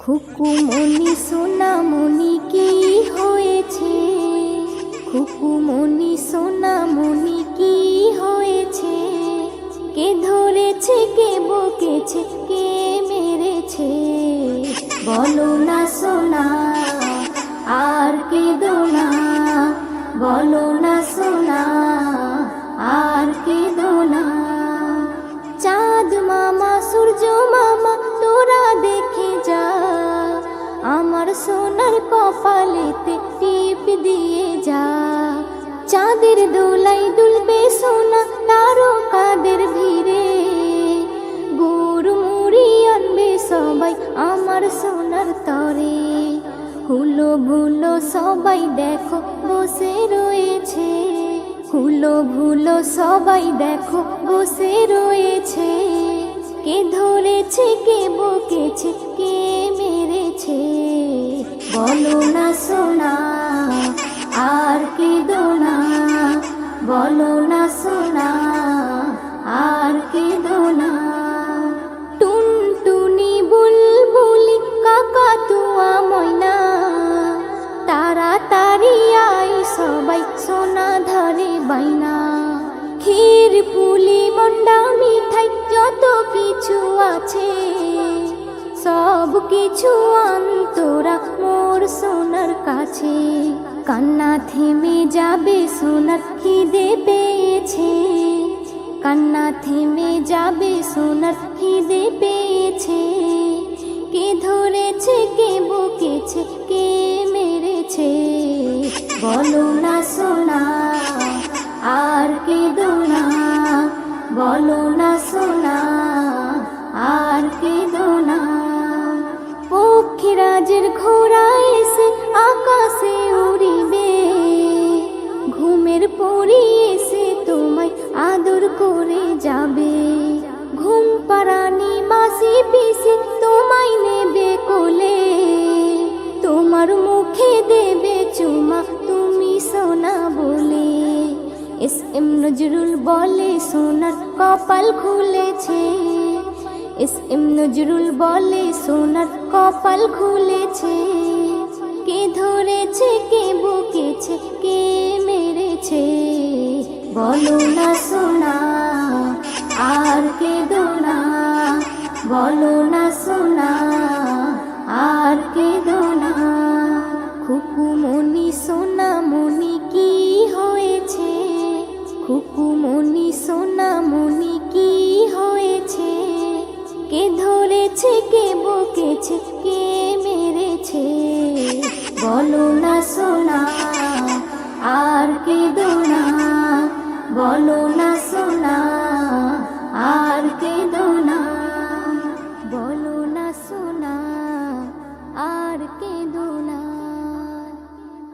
খুকুমনি সোনামনি কি হয়েছে, খুকুমনি সোনামনি কি হয়েছে, কে ধরেছে কে বকেছে কে মেরেছে, বলো না সোনা আর কেঁদো না, বলো না সোনা আর কেঁদো না। চাঁদ মামা সূর্য মামা তোরা দেখে যা, আমার সোনার কপালেতে টিপ দিয়ে যা। চাঁদের দোলাই দুলবে সোনা তারকাদের ভিড়ে, গুড় মুড়ি আনবে সবাই আমার সোনার তরে। হুলো ভুলো সবাই দেখো বসে রয়েছে, হুলো ভুলো সবাই দেখো বসে রয়েছে, কে ধরেছে কে বকেছে কে মেরেছে, বলো না সোনা আর কেঁদো না, বলো না সোনা আর কেঁদো না। টুনটুনি বুলবুলি কাকাতুয়া ময়না, তাড়াতাড়ি আই সবাই সোনা ধরে বাইনা। ক্ষীর পুলি মন্ডা মিঠাই যত কিছু আছে, সব কিছু আন্তরা মোর সোনার কাছে। কান্না থেমে যাবে সোনার খিদে পেয়েছে, কান্না থেমে যাবে সোনার খিদে পেয়েছে, কে ধরেছে কে বকেছে কে মেরেছে, বলো না সোনা আর কেঁদো না, বলো না সোনা আর কেঁদো না। পক্ষীরাজের ঘোড়া এসে আকাশে উড়িবে, ঘুমের পরি এসে তোমায় আদর করে যাবে। ঘুম পাড়ানি মাসি পিসি তোমায় নেবে কোলে, তোমার মুখে দেবে চুমা তুমি সোনা বলে। এস এম নজরুল বলে সোনার কপাল খুলেছে, এস এম নজরুল বলে সোনার কপাল খুলেছে, কে ধরেছে কে বকেছে কে মেরেছে, বলো না সোনা আর কেঁদো না, বলো না সোনা আর কেঁদো না। খুকুমনি সোনামনি কি হয়েছে, খুকুমনি সোনামনি কি হয়েছে, কে ধরেছে কে বকেছে কে মেরেছে, বলো না সোনা আর কেঁদো না, বলো না।